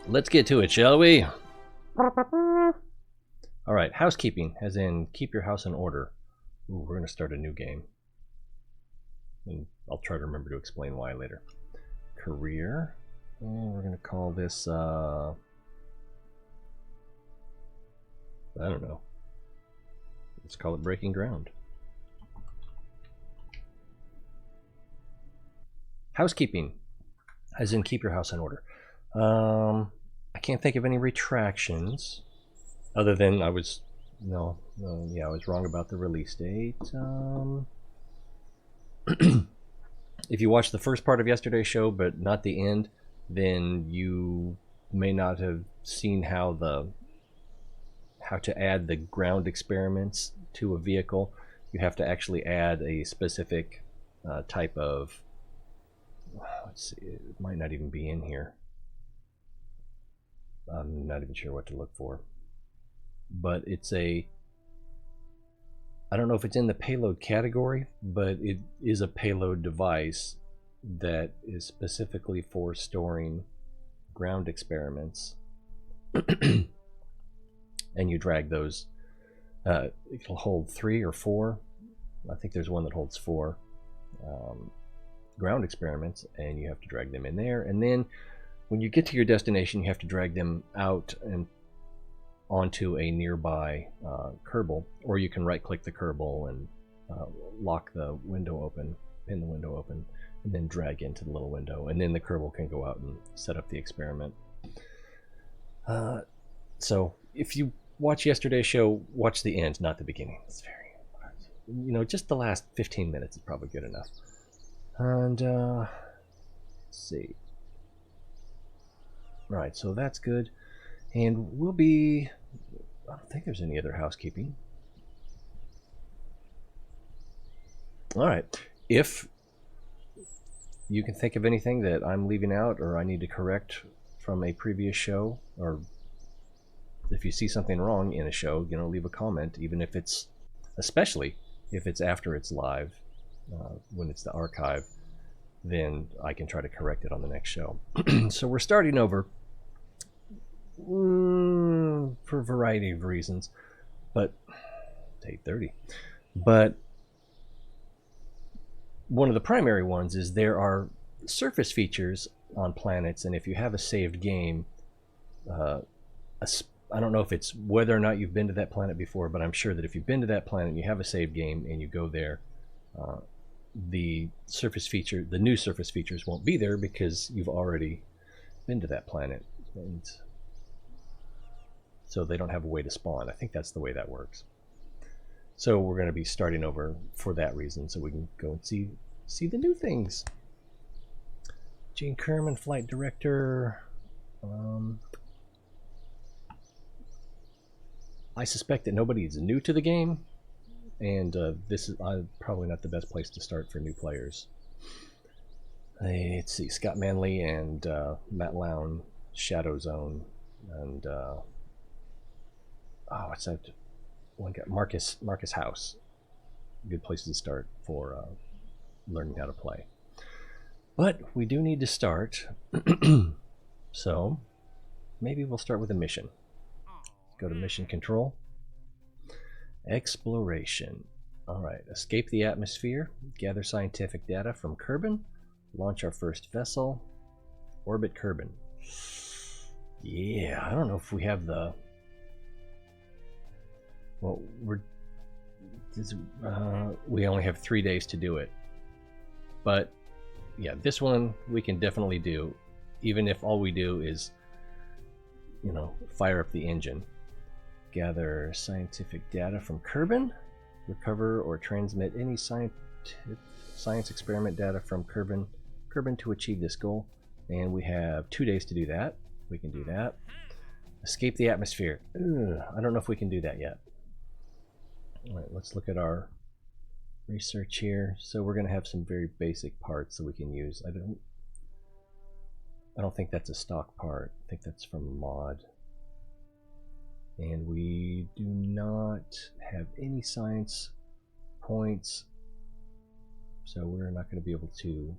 Let's get to it, shall we? Alright, housekeeping, as in keep your house in order. Ooh, we're going to start a new game. And I'll try to remember to explain why later. Career. And we're going to call this, I don't know. Let's call it Breaking Ground. Housekeeping, as in keep your house in order. I can't think of any retractions, other than I was wrong about the release date. If you watched the first part of yesterday's show, but not the end, then you may not have seen how to add the ground experiments to a vehicle. You have to actually add a specific type of. Let's see, it might not even be in here. I'm not even sure what to look for. But it's I don't know if it's in the payload category, but it is a payload device that is specifically for storing ground experiments. And you drag those. It'll hold 3 or 4. I think there's one that holds 4 ground experiments, and you have to drag them in there. And then when you get to your destination, you have to drag them out and onto a nearby Kerbal, or you can right-click the Kerbal and lock the window open, pin the window open, and then drag into the little window, and then the Kerbal can go out and set up the experiment. So if you watch yesterday's show, watch the end, not the beginning. It's very, just the last 15 minutes is probably good enough. And let's see. Right, so that's good. And we'll be. I don't think there's any other housekeeping. All right. If you can think of anything that I'm leaving out or I need to correct from a previous show, or if you see something wrong in a show, leave a comment, even if it's, especially if it's after it's live, when it's the archive, then I can try to correct it on the next show. So we're starting over for a variety of reasons, but it's 8:30. But one of the primary ones is there are surface features on planets, and if you have a saved game, I don't know if it's whether or not you've been to that planet before, but I'm sure that if you've been to that planet and you have a saved game and you go there, the new surface features won't be there because you've already been to that planet, and so they don't have a way to spawn. I think that's the way that works. So we're going to be starting over for that reason, so we can go and see the new things. Gene Kerman, flight director. I suspect that nobody is new to the game, and this is probably not the best place to start for new players. Let's see, Scott Manley and Matt Lown, Shadow Zone, and what's that one guy? Marcus House. Good places to start for learning how to play. But we do need to start, so maybe we'll start with a mission. Go to mission control. Exploration. Alright, escape the atmosphere, gather scientific data from Kerbal, launch our first vessel, orbit Kerbal. Yeah, I don't know if we have the... Well, we only have 3 days to do it. But, yeah, this one we can definitely do, even if all we do is, fire up the engine. Gather scientific data from Kerbal, recover or transmit any science experiment data from Kerbal to achieve this goal. And we have 2 days to do that. We can do that. Escape the atmosphere. I don't know if we can do that yet. All right, let's look at our research here. So we're going to have some very basic parts that we can use. I don't think that's a stock part. I think that's from a mod. And we do not have any science points, so we're not going to be able to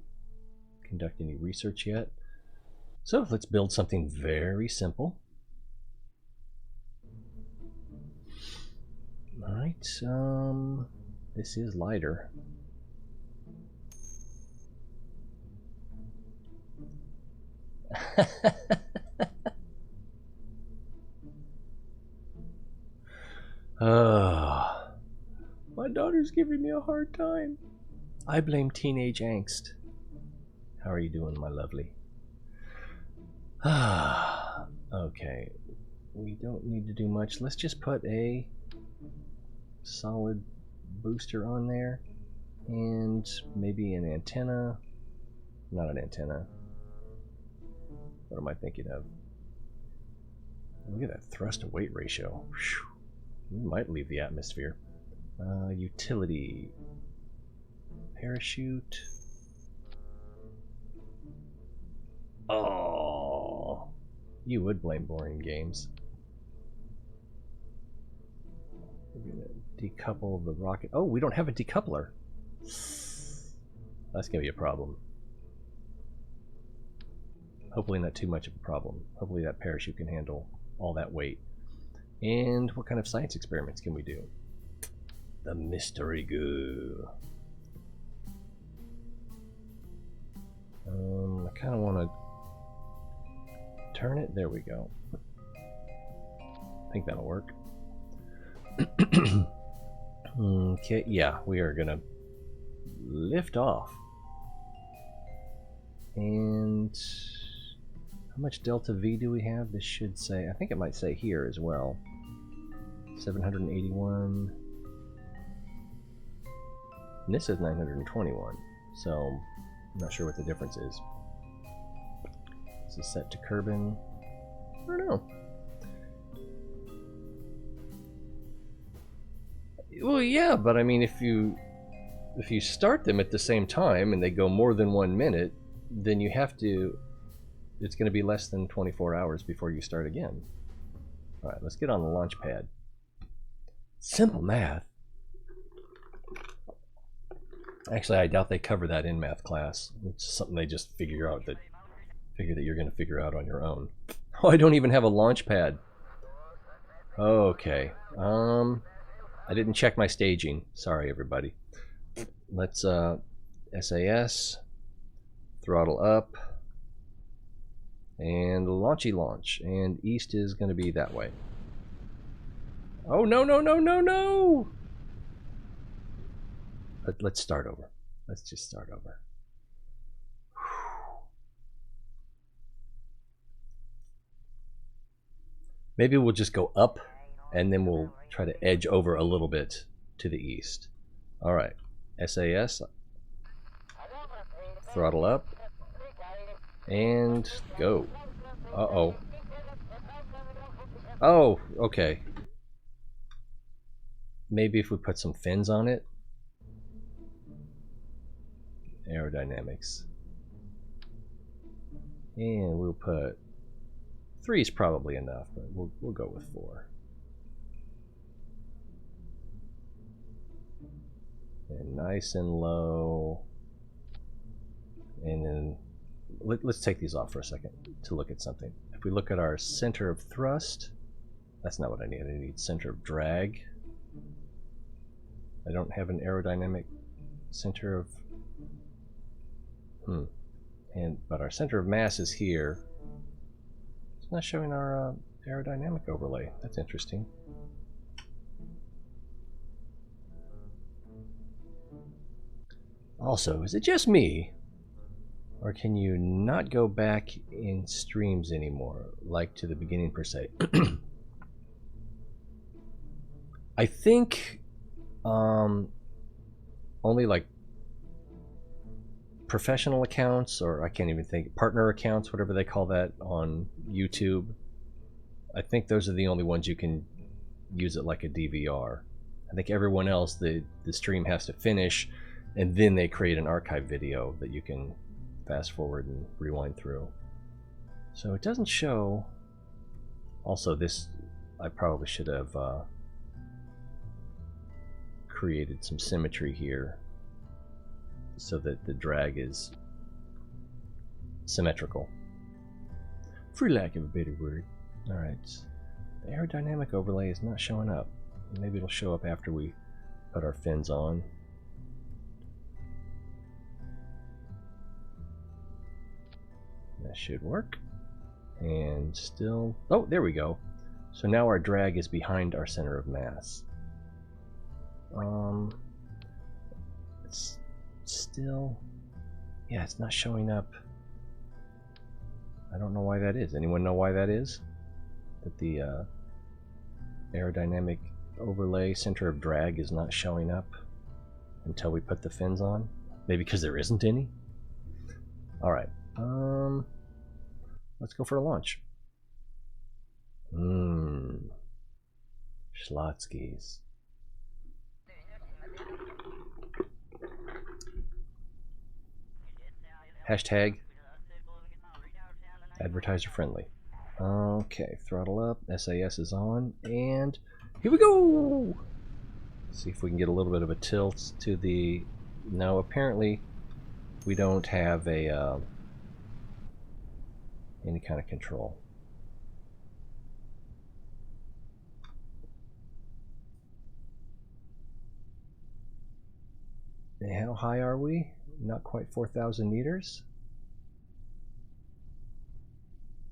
conduct any research yet. So let's build something very simple. All right, this is lighter. My daughter's giving me a hard time. I blame teenage angst. How are you doing, my lovely? Okay, we don't need to do much. Let's just put a solid booster on there and maybe an antenna. Not an antenna. What am I thinking of? Look at that thrust to weight ratio. Whew. We might leave the atmosphere. Utility. Parachute. Oh, you would blame boring games. We're gonna decouple the rocket. Oh, we don't have a decoupler. That's gonna be a problem. Hopefully not too much of a problem. Hopefully that parachute can handle all that weight. And what kind of science experiments can we do? The mystery goo. I kind of want to turn it. There we go. I think that'll work. Okay, yeah, we are gonna lift off. And how much delta V do we have? This should say, I think it might say here as well. 781. And this is 921. So I'm not sure what the difference is. This is set to Kerbal. I don't know. Well, yeah, but I mean, if you start them at the same time and they go more than 1 minute, then you have to. It's going to be less than 24 hours before you start again. All right, let's get on the launch pad. Simple math. Actually, I doubt they cover that in math class. It's something they just figure out that you're going to figure out on your own. Oh, I don't even have a launch pad. Okay. I didn't check my staging. Sorry, everybody. Let's SAS, throttle up, and launchy launch. And east is going to be that way. Oh, no, no, no, no, no! Let's start over. Let's just start over. Maybe we'll just go up, and then we'll try to edge over a little bit to the east. All right, SAS, throttle up, and go. Uh-oh. Oh, okay. Maybe if we put some fins on it. Aerodynamics. And we'll put 3 is probably enough, but we'll go with 4. And nice and low. And then let's take these off for a second to look at something. If we look at our center of thrust, that's not what I need. I need center of drag. I don't have an aerodynamic center of but our center of mass is here. It's not showing our aerodynamic overlay. That's interesting. Also, is it just me, or can you not go back in streams anymore, like to the beginning per se? I think only like professional accounts, or I can't even think, partner accounts, whatever they call that on YouTube. I think those are the only ones you can use it like a DVR. I think everyone else, the stream has to finish, and then they create an archive video that you can fast forward and rewind through. So it doesn't show. Also, this, I probably should have created some symmetry here so that the drag is symmetrical. for lack of a better word. Alright, the aerodynamic overlay is not showing up. Maybe it'll show up after we put our fins on. That should work. And still... oh, there we go. So now our drag is behind our center of mass. It's still... yeah, it's not showing up. I don't know why that is. Anyone know why that is? That the aerodynamic overlay center of drag is not showing up until we put the fins on? Maybe because there isn't any? Alright. Let's go for a launch. Schlotzky's. Hashtag advertiser friendly. Okay, throttle up, SAS is on, and here we go! Let's see if we can get a little bit of a tilt to the... no, apparently we don't have a any kind of control. And how high are we? Not quite 4,000 meters.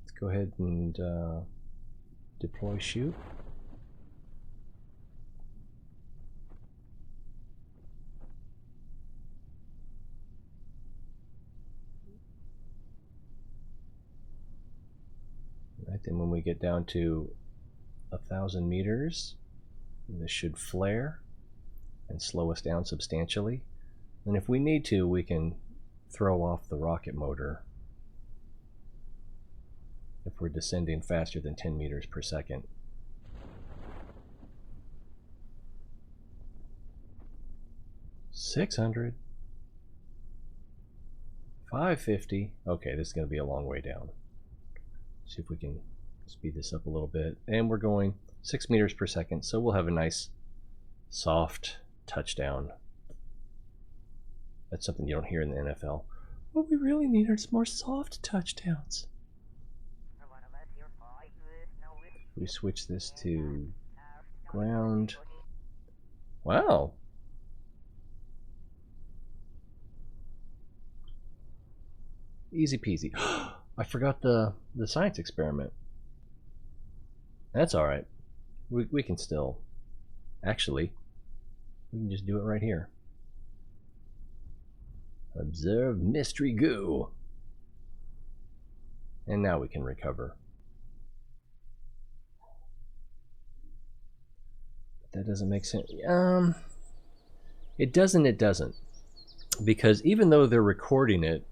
Let's go ahead and deploy shoot. Right, then when we get down to 1,000 meters, this should flare and slow us down substantially. And if we need to, we can throw off the rocket motor if we're descending faster than 10 meters per second. $600, $550. Okay, this is going to be a long way down. See if we can speed this up a little bit. And we're going 6 meters per second, so we'll have a nice soft touchdown. That's something you don't hear in the NFL. What we really need are some more soft touchdowns. We switch this to ground. Wow. Easy peasy. I forgot the science experiment. That's alright. We can still... actually, we can just do it right here. Observe mystery goo. And now we can recover. That doesn't make sense. It doesn't. Because even though they're recording it,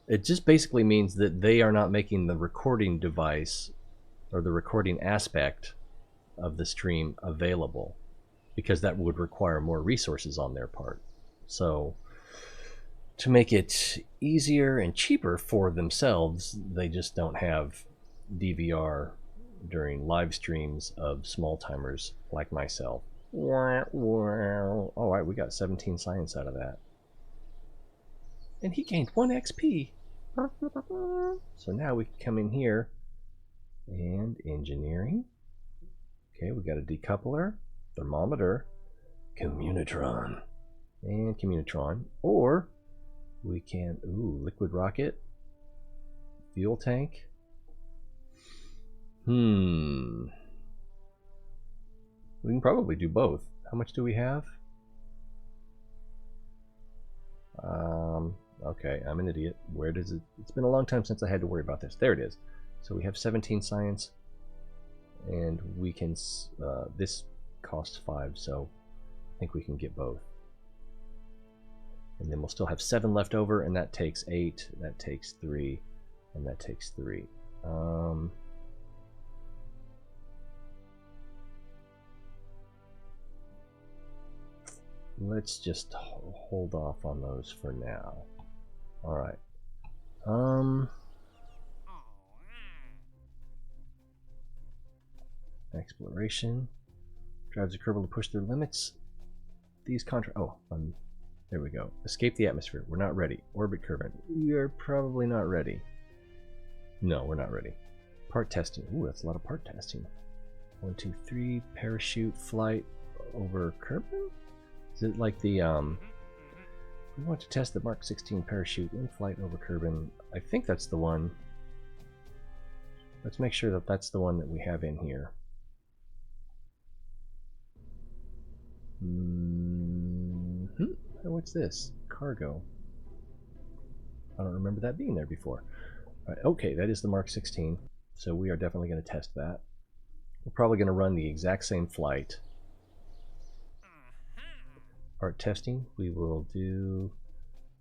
it just basically means that they are not making the recording device or the recording aspect of the stream available, because that would require more resources on their part. So to make it easier and cheaper for themselves, they just don't have DVR during live streams of small timers like myself. Alright, we got 17 science out of that. And he gained 1 XP. So now we can come in here and engineering. Okay, we got a decoupler, thermometer, communitron, and communitron. Or we can, liquid rocket, fuel tank. We can probably do both. How much do we have? Okay, I'm an idiot. Where does it... it's been a long time since I had to worry about this. There it is. So we have 17 science, and we can... this costs 5, so I think we can get both. And then we'll still have 7 left over, and that takes 8, that takes 3, and that takes 3. Let's just hold off on those for now. Alright. Exploration. Drives the Kerbal to push their limits. These there we go. Escape the atmosphere. We're not ready. Orbit current. We are probably not ready. No, we're not ready. Part testing. Ooh, that's a lot of part testing. 1, 2, 3. Parachute flight over Kerbal? Is it like the we want to test the Mark 16 parachute in flight over Kerbal. I think that's the one. Let's make sure that that's the one that we have in here. What's this? Cargo. I don't remember that being there before. All right, okay, that is the Mark 16. So we are definitely going to test that. We're probably going to run the exact same flight. Part testing, we will do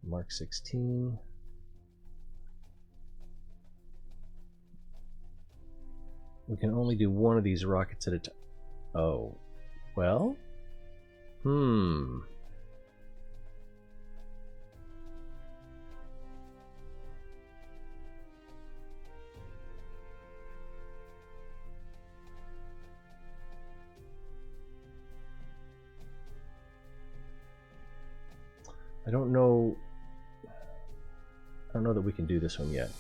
Mark 16. We can only do one of these rockets at a time. Oh, well? I don't know that we can do this one yet.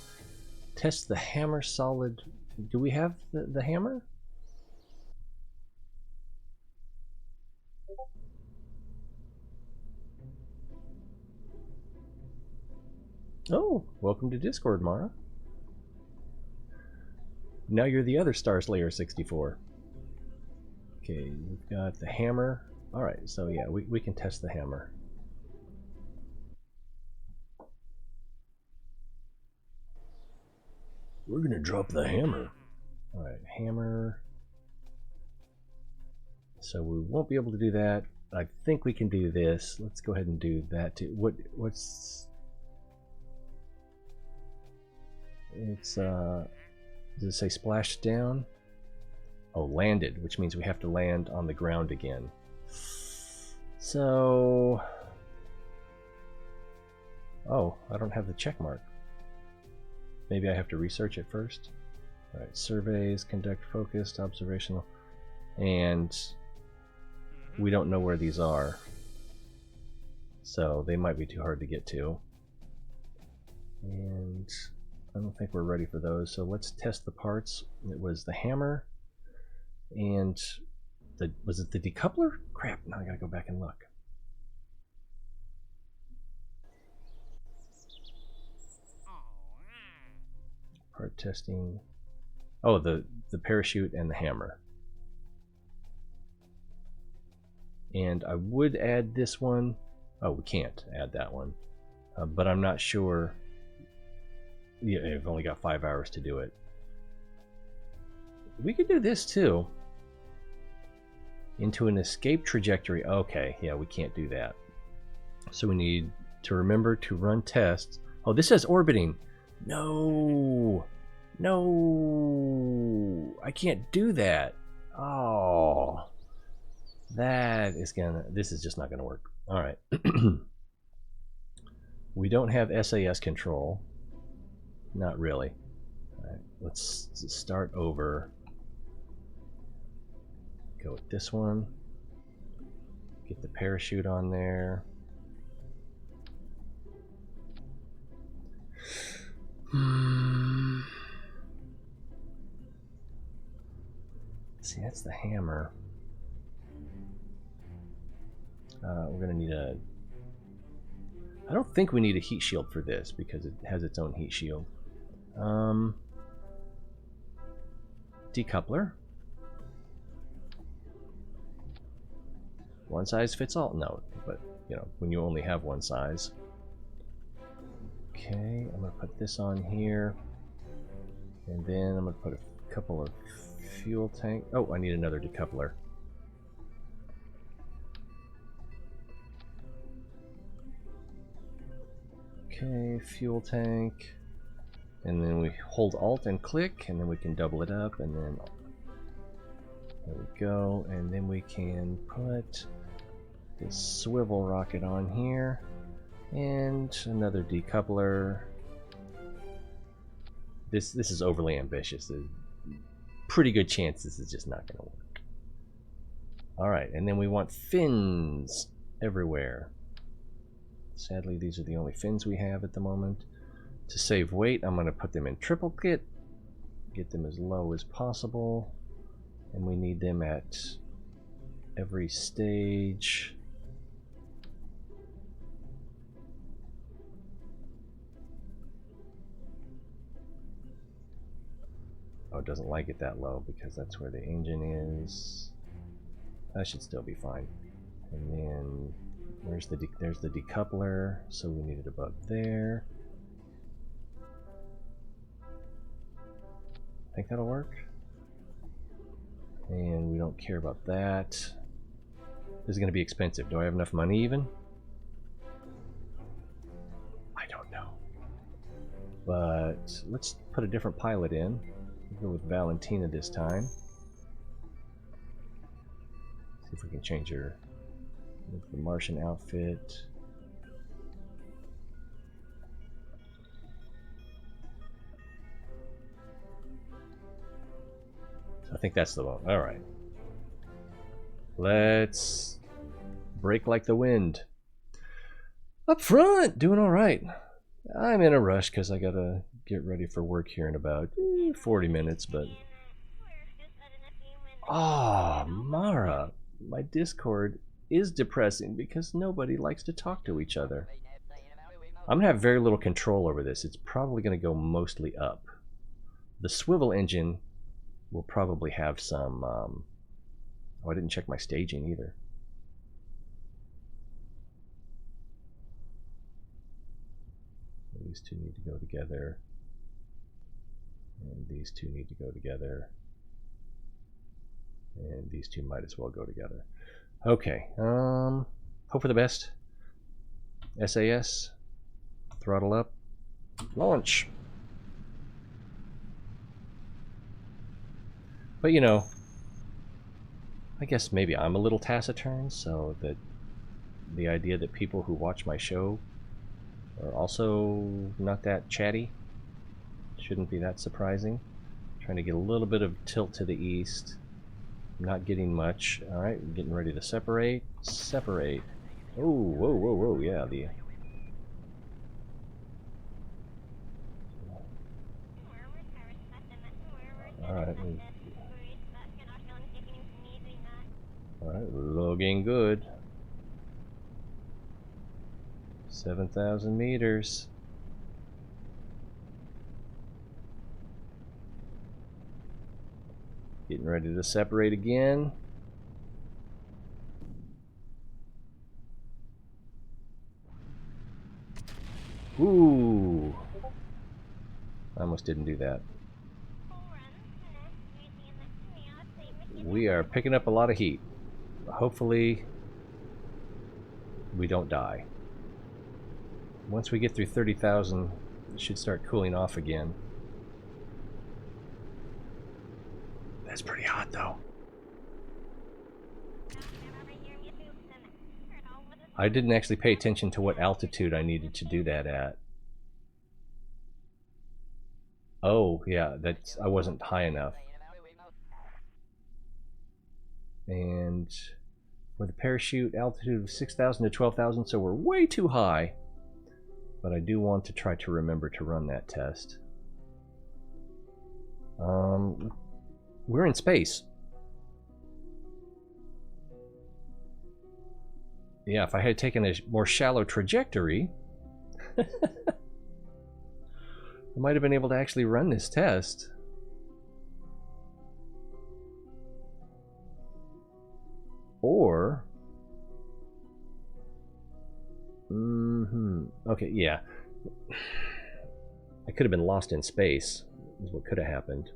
Test the hammer solid. Do we have the hammer? Oh, welcome to Discord, Mara. Now you're the other Star Slayer 64. Okay, we've got the hammer. Alright, so yeah, we can test the hammer. We're gonna drop the hammer. Alright, hammer. So we won't be able to do that. I think we can do this. Let's go ahead and do that too. What's it's does it say splashed down? Oh, landed, which means we have to land on the ground again. So oh, I don't have the check mark. Maybe I have to research it first. Alright, surveys, conduct focused, observational, and we don't know where these are. So they might be too hard to get to. And I don't think we're ready for those. So let's test the parts. It was the hammer and was it the decoupler? Crap, now I gotta go back and look. Part testing. Oh, the parachute and the hammer. And I would add this one. Oh, we can't add that one. But I'm not sure. Yeah, I've only got 5 hours to do it. We could do this too. Into an escape trajectory. Okay, yeah, we can't do that. So we need to remember to run tests. Oh, this says orbiting. No, no, I can't do that. Oh, this is just not gonna work. All right. We don't have SAS control. Not really. All right, let's start over. Go with this one. Get the parachute on there. See, that's the hammer. We're gonna need a... I don't think we need a heat shield for this because it has its own heat shield. Decoupler. One size fits all? No, but you know, when you only have one size. Okay, I'm gonna put this on here. And then I'm gonna put a couple of fuel tank. Oh, I need another decoupler. Okay, fuel tank. And then we hold Alt and click, and then we can double it up, and then there we go. And then we can put this swivel rocket on here, and another decoupler. This is overly ambitious. There's a pretty good chance this is just not going to work. All right, and then we want fins everywhere. Sadly, these are the only fins we have at the moment. To save weight, I'm going to put them in triplicate. get them as low as possible, and we need them at every stage. Oh, it doesn't like it that low because that's where the engine is. That should still be fine. And then there's the decoupler, so we need it above there. I think that'll work. And we don't care about that. This is going to be expensive. Do I have enough money even? I don't know. But let's put a different pilot in. We'll go with Valentina this time. See if we can change her. Look at the Martian outfit. I think that's the one. Alright. Let's brake like the wind. Up front! Doing alright. I'm in a rush because I gotta get ready for work here in about 40 minutes, but... Oh, Mara! My Discord is depressing because nobody likes to talk to each other. I'm gonna have very little control over this. It's probably gonna go mostly up. The swivel engine will probably have some... oh, I didn't check my staging either. These two need to go together. And these two need to go together. And these two might as well go together. Okay, hope for the best. SAS, throttle up, launch. But you know, I guess maybe I'm a little taciturn, so that the idea that people who watch my show are also not that chatty shouldn't be that surprising. Trying to get a little bit of tilt to the east. Not getting much. Alright, getting ready to separate. Separate. Oh, whoa, whoa, whoa, yeah, the... Alright. Alright, looking good. 7,000 meters. Getting ready to separate again. Ooh. I almost didn't do that. We are picking up a lot of heat. Hopefully we don't die. Once we get through 30,000, it should start cooling off again. That's pretty hot though. I didn't actually pay attention to what altitude I needed to do that at. Oh, yeah, that's, I wasn't high enough. And for the parachute, altitude of 6,000 to 12,000, so we're way too high. But I do want to try to remember to run that test. We're in space. Yeah, if I had taken a more shallow trajectory, I might have been able to actually run this test. Or... Okay, yeah. I could have been lost in space, is what could have happened.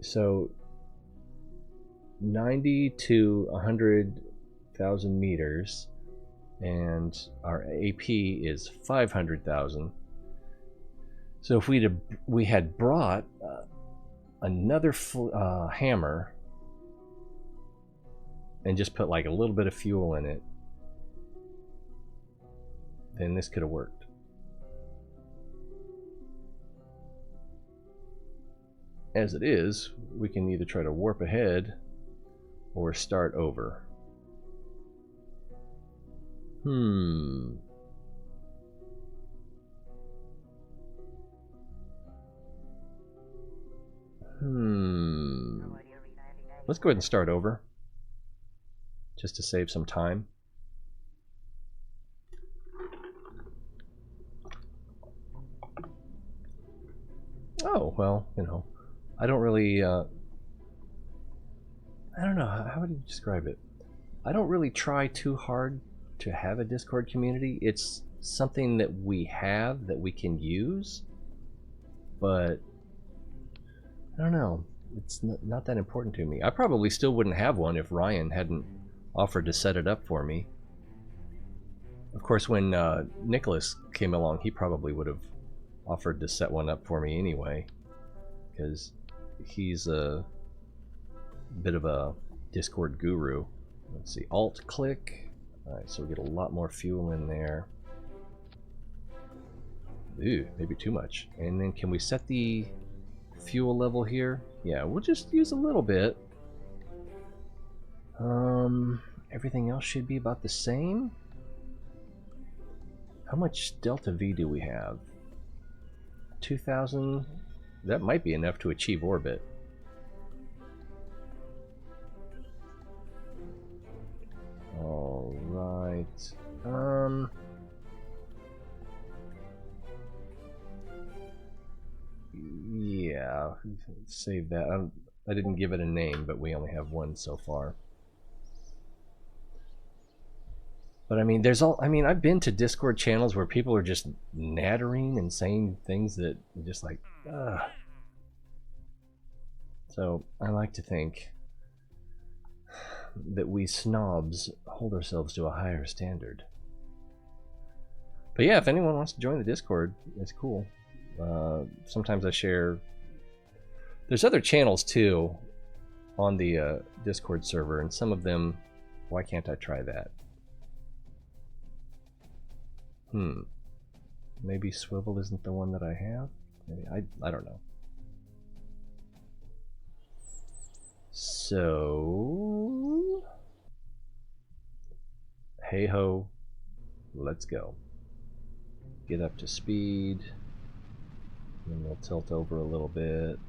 So 90 to 100,000 meters, and our AP is 500,000. So if we had brought another hammer and just put like a little bit of fuel in it, then this could have worked. As it is, we can either try to warp ahead or start over. let's go ahead and start over, just to save some time. Oh, well, you know, I don't really, I don't know, how would you describe it? I don't really try too hard to have a Discord community. It's something that we have that we can use, but I don't know, it's not that important to me. I probably still wouldn't have one if Ryan hadn't offered to set it up for me. Of course, when Nicholas came along, he probably would have offered to set one up for me anyway, because he's a bit of a Discord guru. Let's see, alt click. Alright, so we get a lot more fuel in there. Ooh, maybe too much. And then can we set the fuel level here? Yeah, we'll just use a little bit. Everything else should be about the same. How much delta V do we have? 2,000. That might be enough to achieve orbit. All right. Yeah, save that. I didn't give it a name, but we only have one so far. But I mean, I've been to Discord channels where people are just nattering and saying things that are just like, ugh. So I like to think that we snobs hold ourselves to a higher standard. But yeah, if anyone wants to join the Discord, it's cool. Sometimes I share. There's other channels too on the Discord server, and some of them, why can't I try that? Maybe Swivel isn't the one that I have? Maybe, I don't know. So, hey ho, let's go. Get up to speed, and we'll tilt over a little bit.